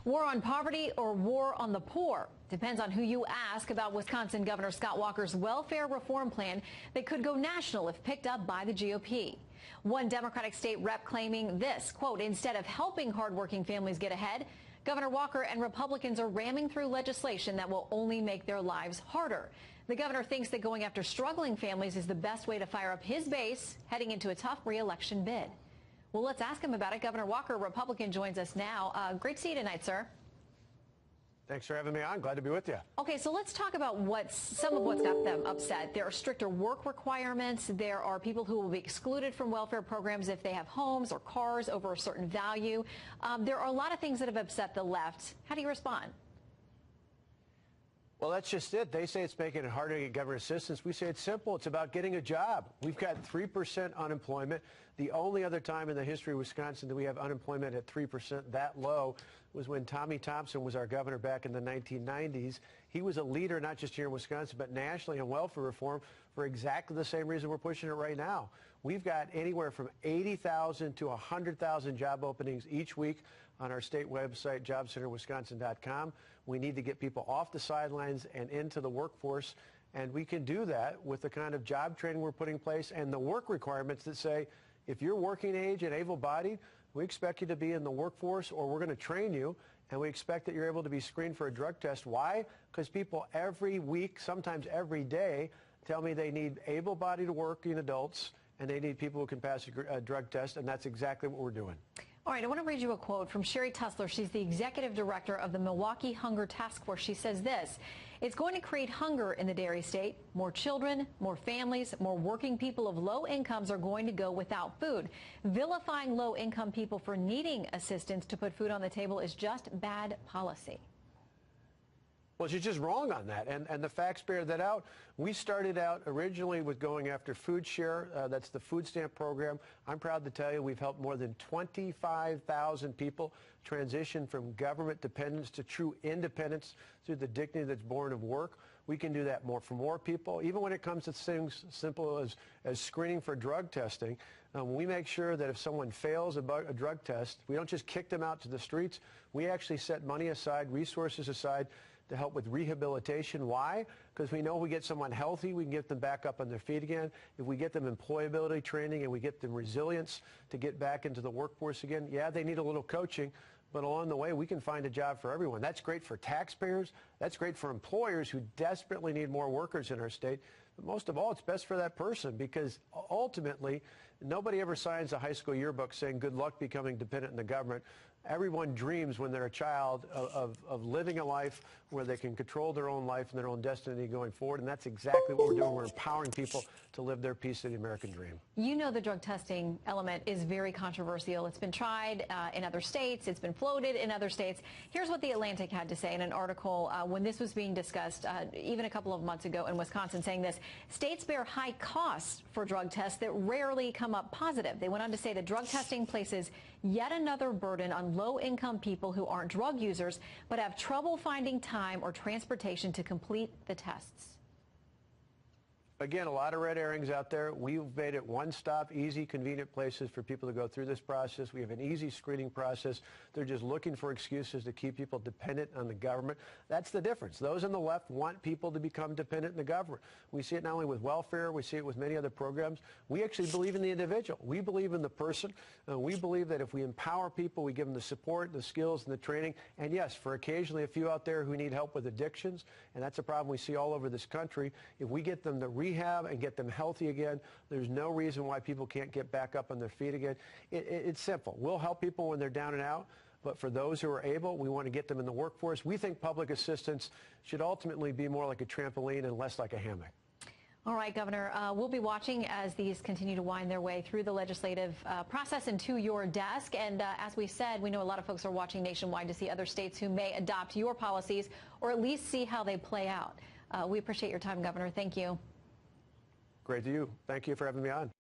War on poverty or war on the poor? Depends on who you ask about Wisconsin Governor Scott Walker's welfare reform plan that could go national if picked up by the GOP. One Democratic state rep claiming this, quote, instead of helping hardworking families get ahead, Governor Walker and Republicans are ramming through legislation that will only make their lives harder. The governor thinks that going after struggling families is the best way to fire up his base heading into a tough re-election bid. Well, let's ask him about it. Governor Walker, Republican, joins us now. Great to see you tonight, sir. Thanks for having me on. Glad to be with you. Okay, so let's talk about some of what's got them upset. There are stricter work requirements. There are people who will be excluded from welfare programs if they have homes or cars over a certain value. There are a lot of things that have upset the left. How do you respond? Well, that's just it. They say it's making it harder to get government assistance. We say it's simple. It's about getting a job. We've got 3% unemployment. The only other time in the history of Wisconsin that we have unemployment at 3% that low was when Tommy Thompson was our governor back in the 1990s. He was a leader not just here in Wisconsin but nationally in welfare reform for exactly the same reason we're pushing it right now. We've got anywhere from 80,000 to 100,000 job openings each week on our state website, jobcenterwisconsin.com. We need to get people off the sidelines and into the workforce, and we can do that with the kind of job training we're putting in place and the work requirements that say if you're working age and able-bodied, we expect you to be in the workforce or we're going to train you, and we expect that you're able to be screened for a drug test. Why? Because people every week, sometimes every day, tell me they need able-bodied working adults and they need people who can pass a drug test, and that's exactly what we're doing. All right, I want to read you a quote from Sherry Tussler. She's the executive director of the Milwaukee Hunger Task Force. She says this: it's going to create hunger in the dairy state. More children, more families, more working people of low incomes are going to go without food. Vilifying low income people for needing assistance to put food on the table is just bad policy. Well, she's just wrong on that, and the facts bear that out. We started out originally with going after food share. That's the food stamp program. I'm proud to tell you we've helped more than 25,000 people transition from government dependence to true independence through the dignity that's born of work. We can do that for more people. Even when it comes to things simple as screening for drug testing, we make sure that if someone fails a drug test, we don't just kick them out to the streets. We actually set money aside, resources aside, to help with rehabilitation. Why? Because we know if we get someone healthy, we can get them back up on their feet again. If we get them employability training and we get them resilience to get back into the workforce again, yeah, they need a little coaching, but along the way, we can find a job for everyone. That's great for taxpayers. That's great for employers who desperately need more workers in our state. But most of all, it's best for that person, because ultimately, nobody ever signs a high school yearbook saying good luck becoming dependent on the government. Everyone dreams when they're a child of living a life where they can control their own life and their own destiny going forward, and that's exactly what we're doing. We're empowering people to live their piece of the American dream. You know the drug testing element is very controversial. It's been tried in other states. It's been floated in other states. Here's what The Atlantic had to say in an article when this was being discussed even a couple of months ago in Wisconsin, saying this: states bear high costs for drug tests that rarely come up positive. They went on to say that drug testing places yet another burden on low-income people who aren't drug users but have trouble finding time or transportation to complete the tests. Again, a lot of red herrings out there. We've made it one-stop, easy, convenient places for people to go through this process. We have an easy screening process. They're just looking for excuses to keep people dependent on the government. That's the difference. Those on the left want people to become dependent on the government. We see it not only with welfare, we see it with many other programs. We actually believe in the individual. We believe in the person. We believe that if we empower people, we give them the support, the skills, and the training. And yes, for occasionally a few out there who need help with addictions, and that's a problem we see all over this country, if we get them the rehab and get them healthy again, there's no reason why people can't get back up on their feet again. It's simple. We'll help people when they're down and out, but for those who are able, we want to get them in the workforce. We think public assistance should ultimately be more like a trampoline and less like a hammock. All right, Governor, we'll be watching as these continue to wind their way through the legislative process and to your desk. And as we said, we know a lot of folks are watching nationwide to see other states who may adopt your policies or at least see how they play out. We appreciate your time, Governor. Thank you. Great to you. Thank you for having me on.